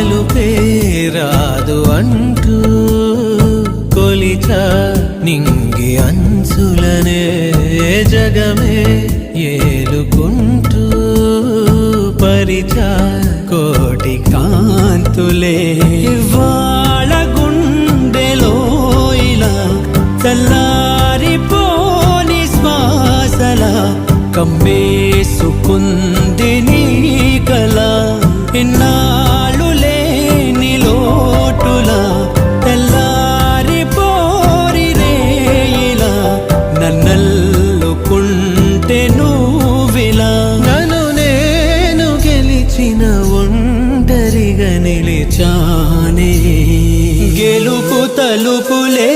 గెలుపే రాదు అంటూ కొలిచా నింగి అంచులనే జగమే ఏలుకుంటూ పరిచా కోటి కాంతులే వాళ్ళ గుండెలో ఇలా చల్లారిపోని శ్వాసల కమ్మేసుకుంది నీ కల ఇన్నాళ్ళు లేని లోటులా తెల్లారిపోరి రేయిలా నన్నల్లుకుంటే నువ్విలా నన్ను నేను గెలిచిన ఒంటరిగా నిలిచానే గెలుపు తలుపులే